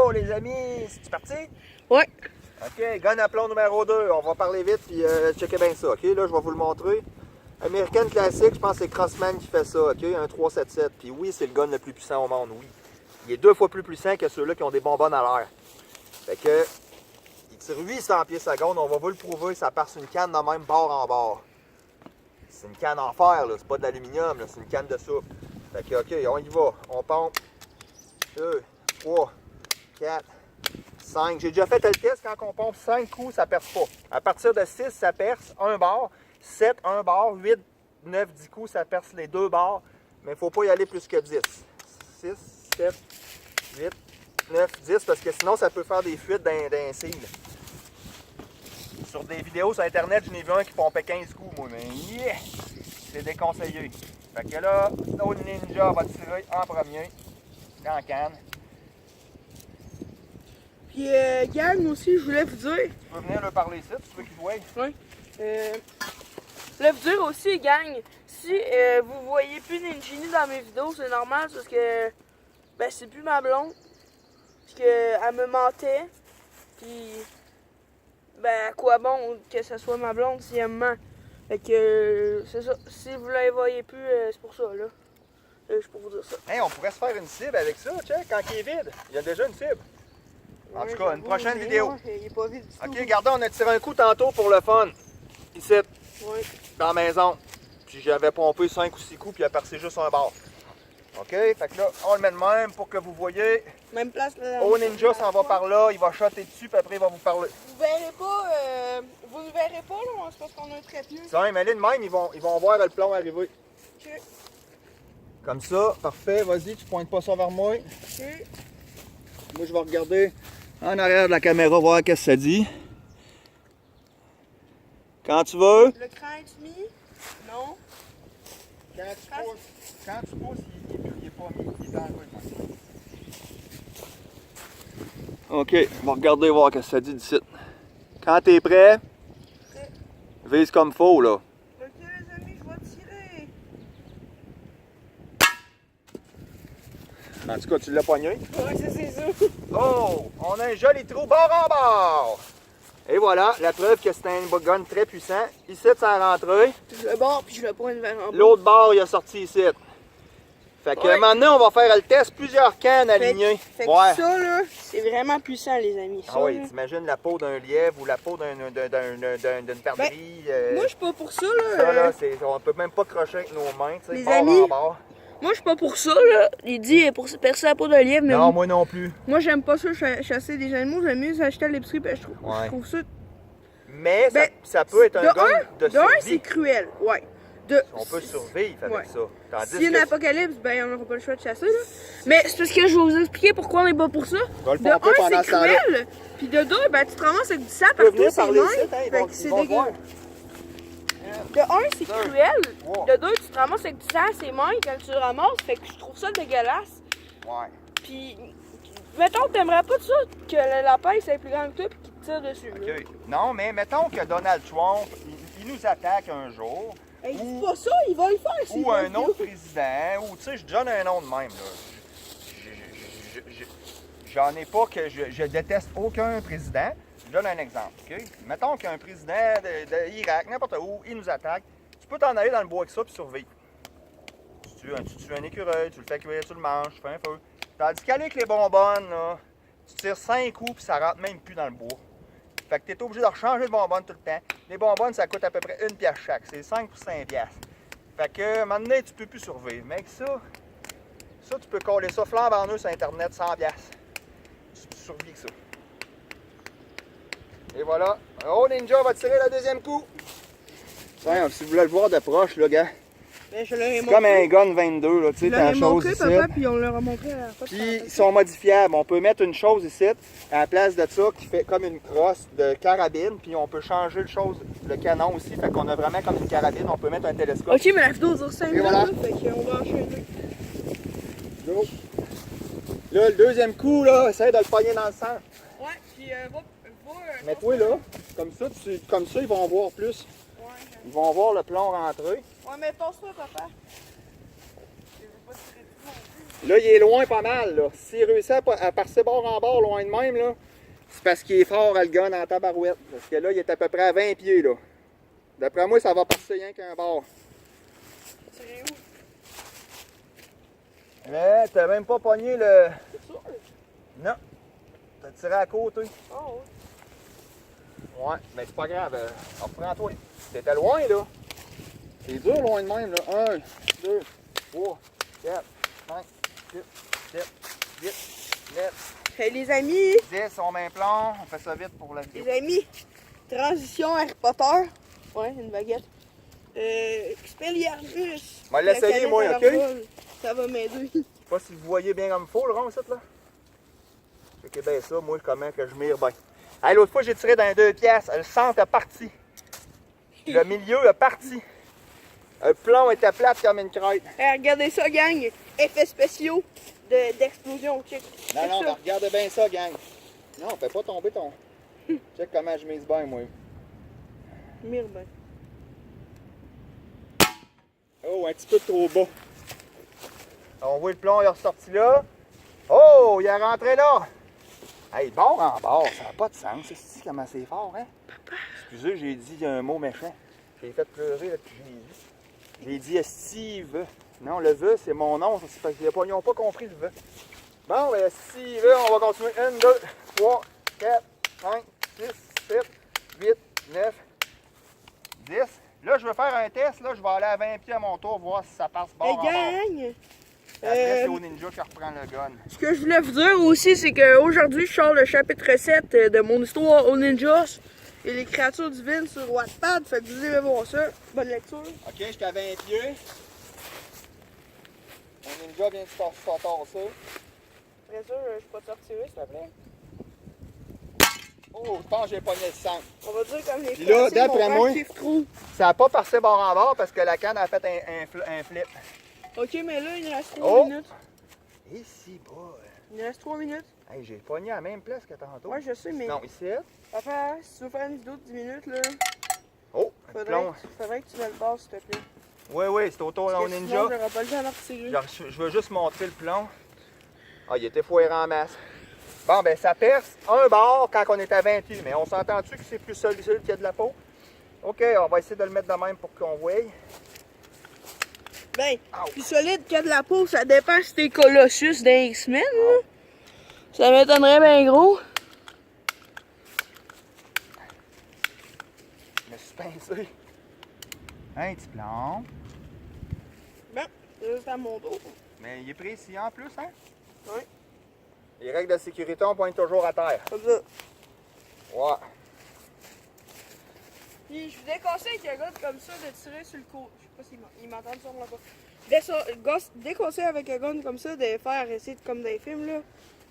Bon, les amis, c'est-tu parti? Ouais. OK, gun à plomb numéro 2. On va parler vite, puis checkez bien ça. OK, là, je vais vous le montrer. American Classic, je pense que c'est Crossman qui fait ça. OK, un 377. Puis oui, c'est le gun le plus puissant au monde, oui. Il est 2 fois plus puissant que ceux-là qui ont des bonbonnes à l'air. Fait que, il tire 800 pieds secondes. On va vous le prouver. Ça part sur une canne de même, bord en bord. C'est une canne en fer, là. C'est pas de l'aluminium, là. C'est une canne de soupe. Fait que, OK, on y va. On pompe. 2, 3, 4, 5. J'ai déjà fait le test. Quand on pompe 5 coups, ça perce pas. À partir de 6, ça perce un bar. 7, un bar. 8, 9, 10 coups, ça perce les 2 bars. Mais il ne faut pas y aller plus que 10. 6, 7, 8, 9, 10. Parce que sinon, ça peut faire des fuites d'un cil. Sur des vidéos sur Internet, j'en ai vu un qui pompait 15 coups, moi. Mais yeah! C'est déconseillé. Fait que là, Snow Ninja va tirer en premier. En canne. Puis, gang, aussi, je voulais vous dire. Tu peux venir leur parler ici, tu veux qu'il voie? Oui. Je voulais vous dire aussi, gang, si vous voyez plus d'Ingenie dans mes vidéos, c'est normal parce que ben c'est plus ma blonde. Parce qu'elle me mentait. Puis, ben à quoi bon que ce soit ma blonde si elle me ment? Fait que c'est ça. Si vous la voyez plus, c'est pour ça, là. Je peux vous dire ça. Hey, on pourrait se faire une cible avec ça, check, quand il est vide. Il y a déjà une cible. En tout cas, une prochaine vidéo. Il est pas vide du tout. OK, regardez, on a tiré un coup tantôt pour le fun. Ici, Oui. dans la maison. Puis j'avais pompé 5 ou 6 coups, puis il a percé juste un bar. OK, fait que là, on le met de même pour que vous voyez. Même place là. Oh Ninja s'en va par là, il va shotter dessus, puis après il va vous parler. Vous verrez pas, vous ne verrez pas là, c'est parce qu'on a un trait pneu. Ça, mais là de même, ils vont voir le plomb arriver. Ok. Comme ça, parfait, vas-y, tu pointes pas ça vers moi. Ok. Moi, je vais regarder en arrière de la caméra, voir qu'est-ce que ça dit. Quand tu veux. Le cran est mis? Non. Quand tu pousses, il est pas mis, il est dans le coin. OK, on va regarder voir qu'est-ce que ça dit d'ici. Quand t'es prêt, Prêt. vise comme faut, là. Ok les amis, je vais tirer. En tout cas, tu l'as pogné. Ouais, c'est ça. Oh! On a un joli trou bord en bord! Et voilà, la preuve que c'est un gun très puissant. Ici, ça a rentré. Je le barre puis je le pointe vers en bas. L'autre bord, il a sorti ici. Fait que maintenant, on va faire le test, plusieurs cannes alignées. Fait que Ouais. ça là, c'est vraiment puissant les amis. Ça, Ah oui, là. t'imagines la peau d'un lièvre ou la peau d'une perdrix. Moi je suis pas pour ça Ça, là. là, on peut même pas crocher avec nos mains, tu sais, Les bord amis, en bord. Moi je suis pas pour ça là. Il dit pour percer la peau de lièvre, mais Non, moi non plus. moi j'aime pas ça chasser des animaux, j'aime mieux acheter à l'épicerie, je trouve ça. Mais Ben, ça peut être un gun de De un, c'est survie. cruel, ouais. On peut survivre avec ouais. ça. Tandis S'il y a une que apocalypse, ben on n'aura pas le choix de chasser là. Mais c'est parce que je vais vous expliquer pourquoi on n'est pas pour ça. va le De pomper pendant un, ce c'est temps-là. cruel. Puis de deux, ben tu te ramasses avec du sang Tu peux partout, venir c'est parler mains. ici, hein, ils Fait vont, que ils c'est vont dégueu. voir. De un, c'est Deux. cruel. Trois. De deux, tu te ramasses avec du sang à ses mains quand tu le ramasses. Fait que je trouve ça dégueulasse. Ouais. Puis, mettons que t'aimerais pas de ça, que le lapin soit plus grand que toi puis qu'il te tire dessus. là. OK. Non, mais mettons que Donald Trump, il nous attaque un jour. Hey, dis pas ça, il va le faire. s'il Ou va un le autre faire. président, ou tu sais, je donne un nom de même. J'en ai pas que je déteste aucun président. Je donne un exemple, OK? Mettons qu'un président d'Irak, n'importe où, il nous attaque. Tu peux t'en aller dans le bois avec ça puis survivre. Tu tues un écureuil, tu le fais cuire, tu le manges, tu fais un feu. Tandis qu'avec les bonbonnes, là, tu tires 5 coups puis ça rentre même plus dans le bois. Fait que tu es obligé de rechanger de bonbonnes tout le temps. Les bonbonnes, ça coûte à peu près 1 pièce chaque. C'est 5 pour 5 piastres. Fait que maintenant, tu peux plus survivre. Mais avec ça, tu peux coller ça flambant en eux sur Internet 100 piastres. Tu survis avec ça. Et voilà. Oh, Ninja va tirer le deuxième coup. Tiens, si vous voulez le voir de proche, là, gars. Ben, je leur ai C'est montré. comme un gun 22, là, tu sais, Je leur t'as ai la chose montré, ici. papa, puis on leur a montré à la fois. Puis ils sont modifiables. On peut mettre une chose ici, à la place de ça, qui fait comme une crosse de carabine. Puis on peut changer le canon aussi. Fait qu'on a vraiment comme une carabine. On peut mettre un télescope. Ok, mais la vidéo dure 5 minutes, voilà. là, fait qu'on va enchaîner. Go. Là, le deuxième coup, là, essaye de le pogner dans le centre. Ouais, puis va. Mets-toi là. Comme ça, ils vont voir plus. Ouais, Ils vont voir le plomb rentrer. ouais, mais pense-toi, papa. Je veux pas tirer tout non plus. Là, il est loin pas mal, là. S'il réussit à passer bord en bord, loin de même, là, c'est parce qu'il est fort à le gun en tabarouette. Parce que là, il est à peu près à 20 pieds, là. D'après moi, ça va passer rien qu'un bord. Tiré où? Mais t'as même pas pogné le... C'est sûr? Non. T'as tiré à côté. Oh, Ouais, mais c'est pas grave. Reprends-toi. T'étais loin, là. C'est dur loin de même, là. 1, 2, 3, 4, 5, 6, 7, 8, 9, hey, les amis, 10, on met un plan. On fait ça vite pour la vidéo. les amis, transition Harry Potter. Ouais, une baguette. Expelliarmus. On va l'essayer, moi, La ok? canette à l'arvol. Ça va m'aider. Je sais pas si vous voyez bien comme il faut, le rond, ici, là. Checkez bien ça, moi, comment que je mire bien. Hey, l'autre fois, j'ai tiré dans 2 pièces. Le centre est parti. Le milieu est parti. Le plomb était plate comme une crête. Hey, regardez ça, gang. Effets spéciaux d'explosion. Check. Non, Check non, ça. mais regardez bien ça, gang. Non, fais pas tomber ton... Check comment je mise bien, moi. Mire ben. Oh, un petit peu trop bas. On voit le plomb, il est ressorti là. Oh, il est rentré là. Hey, bord en bord, ça n'a pas de sens. C'est comment c'est fort, hein? Excusez, j'ai dit un mot méchant. J'ai fait pleurer, là, puis j'ai dit Steve. Non, le vœu, c'est mon nom. C'est parce qu'ils n'ont pas compris le vœu. Bon, ben, Steve, on va continuer. 1, 2, 3, 4, 5, 6, 7, 8, 9, 10. Là, je vais faire un test. Là, je vais aller à 20 pieds à mon tour, voir si ça passe bord Hey, en bord. gang. Après, c'est au ninja qui reprend le gun. Ce que je voulais vous dire aussi, c'est qu'aujourd'hui, je sors le chapitre 7 de mon histoire aux ninjas et les créatures divines sur Wattpad. Fait que vous allez voir ça. Bonne lecture. OK, j'étais à 20 pieds. Mon ninja vient de sortir ça. Après ça, je peux te sortir, s'il te plaît. Oh, je pense que j'ai pogné le sang. On va dire comme les Puis là, Français, d'après mon moi- actif trou. Ça n'a pas passé bord en bord parce que la canne a fait un flip. Ok, mais là, il nous reste 3 Oh! minutes. Et si bas. Il nous reste 3 minutes. Hey, j'ai pogné à la même place que tantôt. Ouais, je sais, mais Non, ici. papa, si tu veux faire une vidéo de 10 minutes, là, Oh, un faudrait, plomb. faudrait que tu me le passes, s'il te plaît. Oui, oui, c'est au tour Parce au que sinon, ninja. j'aurai pas le temps d'en retirer. Genre, je veux juste montrer le plomb. Ah, il était foiré en masse. Bon, ben ça perce un bord quand on est à 20 pieds. Mais on s'entend-tu que c'est plus solide qu'il y a de la peau? OK, on va essayer de le mettre de même pour qu'on voie. Ben, Ouch. plus solide que de la peau, ça dépend si t'es Colossus d'un X-Men, là. Ça m'étonnerait bien gros. Je me suis pincé. Un petit plomb. Bon, c'est juste à mon dos. Mais il est précis en plus, hein? Oui. Les règles de sécurité, on pointe toujours à terre. Comme ça. Ouais. Puis je vous déconseille qu'un gars comme ça de tirer sur le côté. Je sais pas s'il m'entend sûrement pas. Déconseille avec un gun comme ça de faire essayer de, comme dans les films là,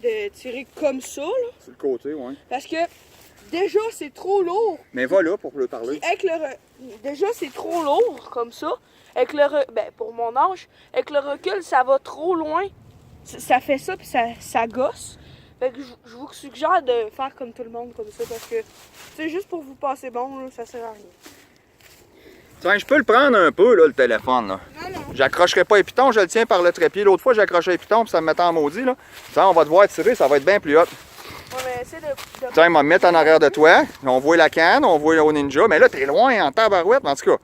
de tirer comme ça là. Sur le côté, ouais. Parce que déjà c'est trop lourd. Mais va là pour le parler. Puis avec déjà c'est trop lourd comme ça. Avec ben, pour mon âge, avec le recul ça va trop loin. Ça fait ça puis ça gosse. Fait que je vous suggère de faire comme tout le monde comme ça parce que c'est juste pour vous passer bon là, ça sert à rien. Tiens, je peux le prendre un peu, là, le téléphone, là. Non, non. J'accrocherai pas les pitons, je le tiens par le trépied. L'autre fois, j'accrochais les pitons, puis ça me mettait en maudit, là. Tiens, on va devoir tirer, ça va être bien plus haut. On va essayer de... Tiens, on va me mettre en arrière de toi. On voit la canne, on voit au ninja. Mais là, t'es loin en tabarouette, mais en tout cas.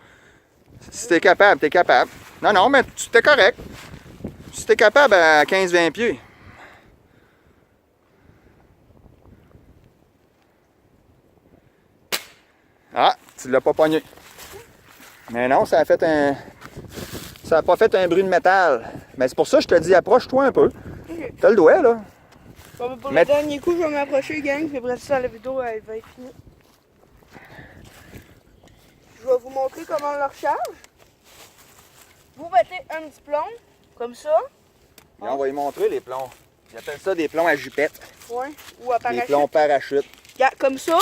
Si t'es capable, t'es capable. Non, non, mais t'es correct. Si t'es capable à 15-20 pieds. Ah, tu l'as pas pogné. Mais non, ça a fait un... Ça a pas fait un bruit de métal. Mais c'est pour ça que je te dis, approche-toi un peu. Ok. T'as le doigt, là. Bon, ben, pour Mais- le dernier coup, je vais m'approcher, gang. Puis après ça, la vidéo elle va être finie. Je vais vous montrer comment on le recharge. Vous mettez un petit plomb, comme ça. Et on va y montrer les plombs. Ils appellent ça des plombs à jupette. Ouais. Ou à Des parachute. plombs parachute. Comme ça.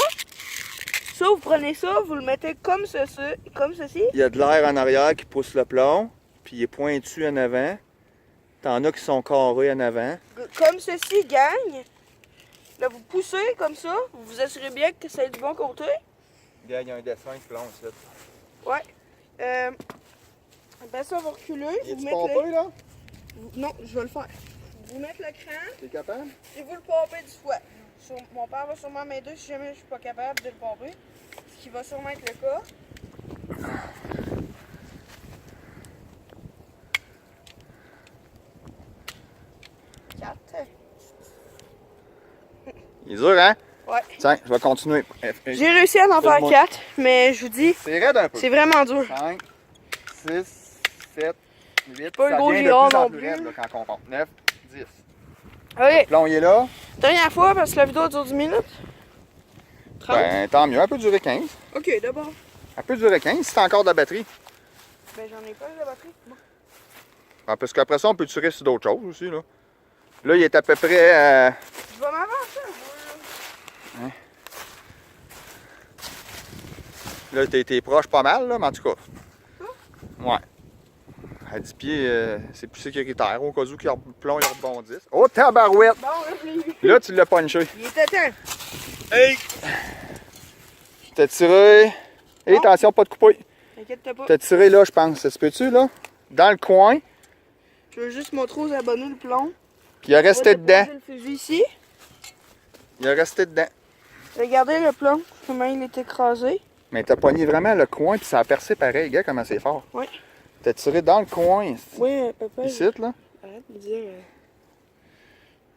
Ça, vous prenez ça, vous le mettez comme ceci. Comme ceci. Il y a de l'air en arrière qui pousse le plomb, puis il est pointu en avant. T'en as qui sont carrés en avant. Comme ceci, gang. Là, vous poussez comme ça. Vous vous assurez bien que c'est du bon côté. Regarde, il y a un dessin de plomb ici. Ouais. Après ça, vous reculez. Il Vous est-tu mettez... pompé, là? Non, je vais le faire. vous mettre le cran T'es capable? et vous le pomper du foie. Mon père va sûrement m'aider si jamais je suis pas capable de le pomper. Ce qui va sûrement être le cas. Il est dur, hein? Ouais. Tiens, je vais continuer. J'ai réussi à en faire 4, mais je vous dis, C'est raide un peu. c'est vraiment dur. 5, 6, 7, 8. Pas le Ça gros devient de girard plus en non plus plus. raide là, quand on compte. 9, 10. Ok, Là, on y est là. dernière fois parce que la vidéo dure 10 minutes. 30. Ben, tant mieux. Elle peut durer 15. Ok, d'abord. Elle peut durer 15 si t'as encore de la batterie. Ben j'en ai pas de batterie. Bon. Ah, parce qu'après ça, on peut tirer sur d'autres choses aussi. Là, là il est à peu près. Je vais m'avancer un peu. Là, t'es proche pas mal, là, mais en tout cas. Ouais. À 10 pieds, c'est plus sécuritaire au cas où le plomb il rebondisse. Oh, tabarouette! Bon, là, je l'ai eu. Là, tu l'as punché. Il était temps. Hey! Je t'ai tiré. Hey, attention, pas de couper. T'inquiète pas. T'as tiré là, je pense. Ça se peut-tu, là? Dans le coin. Je veux juste montrer aux abonnés le plomb. Puis il est resté On va dedans. déposer le fusil ici. Il est resté dedans. Regardez le plomb, comment il est écrasé. Mais t'as pogné vraiment le coin, puis ça a percé pareil. Regarde comment c'est fort. Oui. T'as tiré dans le coin. Oui, papa. Ici, là. Arrête de dire.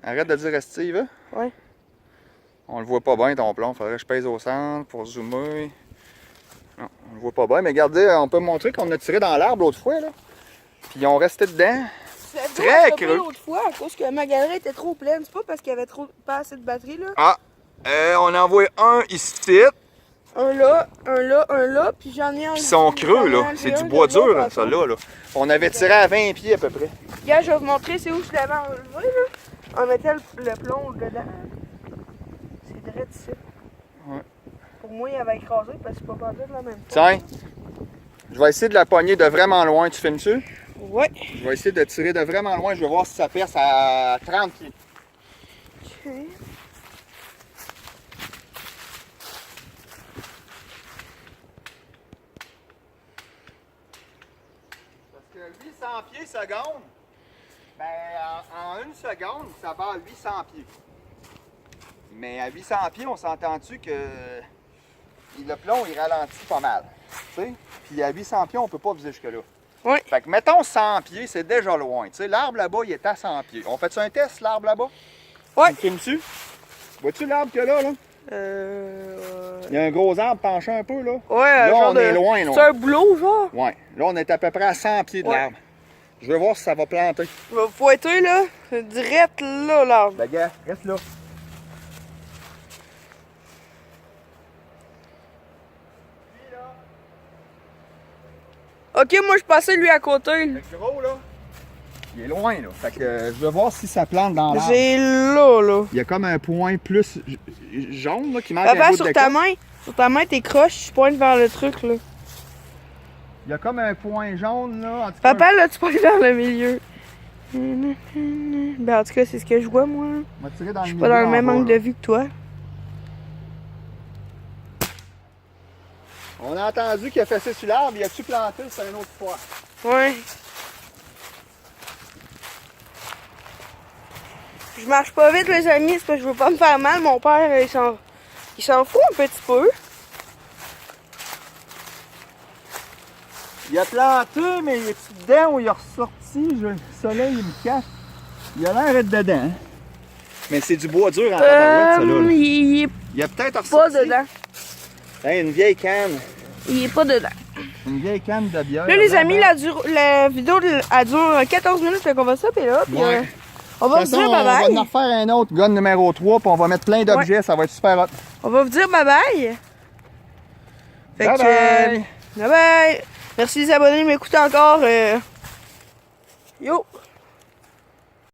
Arrête de dire Steve. Hein? Ouais. On le voit pas bien ton plomb. Faudrait que je pèse au centre pour zoomer. Non, on le voit pas bien. Mais regardez, on peut montrer qu'on a tiré dans l'arbre l'autre fois. Là. Puis ils ont resté dedans. Très creux. L'autre fois à cause que ma galerie était trop pleine. C'est pas parce qu'il y avait pas assez de batterie là. Ah! on a envoyé un ici. Un là, puis j'en ai un. Puis ils sont creux, là. C'est du bois dur, là, ça là, là. On avait tiré à 20 pieds à peu près. Regarde, je vais vous montrer c'est où je l'avais enlevé, là. On mettait le plomb dedans. C'est direct ici. Ouais. Pour moi, il avait écrasé parce que c'est pas de la même fois. Tiens, je vais essayer de la pogner de vraiment loin. Tu filmes-tu? Ouais. Je vais essayer de tirer de vraiment loin. Je vais voir si ça perce à 30 pieds. Ok. Parce que 800 pieds seconde, ben en une seconde, ça va à 800 pieds. Mais à 800 pieds, on s'entend-tu que le plomb, il ralentit pas mal. Tu sais? Puis à 800 pieds, on peut pas viser jusque-là. Oui. Fait que mettons 100 pieds, c'est déjà loin. Tu sais, l'arbre là-bas, il est à 100 pieds. On fait-tu un test, l'arbre là-bas? Ouais. Tu filmes-tu? Vois-tu l'arbre qu'il y a là, là? Il y a un gros arbre penché un peu, là. Ouais, Là, genre on est loin, là. C'est un boulot, genre. Ouais. Là, on est à peu près à 100 pieds de Ouais. l'arbre. Je veux voir si ça va planter. Je vais pointer, là. Direct là, l'arbre. Ben, gars, reste là. Ok, moi, je passais lui à côté. Le gros, là, il est loin, là. Fait que je veux voir si ça plante dans l'arbre. C'est là, là. Il y a comme un point plus jaune, là, qui manque un Papa, bout sur de ta coupe. main. Sur ta main, t'es croche, tu pointes vers le truc, là. Il y a comme un point jaune, là. En tout cas, Papa, là, tu pointes vers le milieu. Ben, en tout cas, c'est ce que je vois, moi. on va tirer dans Je suis le pas dans milieu le en même bas, angle là. de vue que toi. On a entendu qu'il a fessé sur l'arbre. Il a-tu planté? C'est une autre fois. Ouais. Je marche pas vite, les amis, c'est parce que je veux pas me faire mal. Mon père, il s'en fout un petit peu. Il a planté, mais il est dedans ou il est ressorti? Le soleil, il me cache. Il a l'air d'être dedans. Hein? Mais c'est du bois dur en tabarouette, ça, là. Il est Il a peut-être pas ressorti. dedans. Hey, une vieille canne. Il est pas dedans. Une vieille canne de bière. Là, les amis, la vidéo, elle dure 14 minutes, fait qu'on va stopper là. Puis, Ouais. on va De vous toute façon, dire on va bye-bye. en refaire un autre gun numéro 3, puis on va mettre plein d'objets, ça va être super hot. On va vous dire bye-bye. Fait Bye que, bye. bye-bye. Merci les abonnés de m'écouter encore. Yo!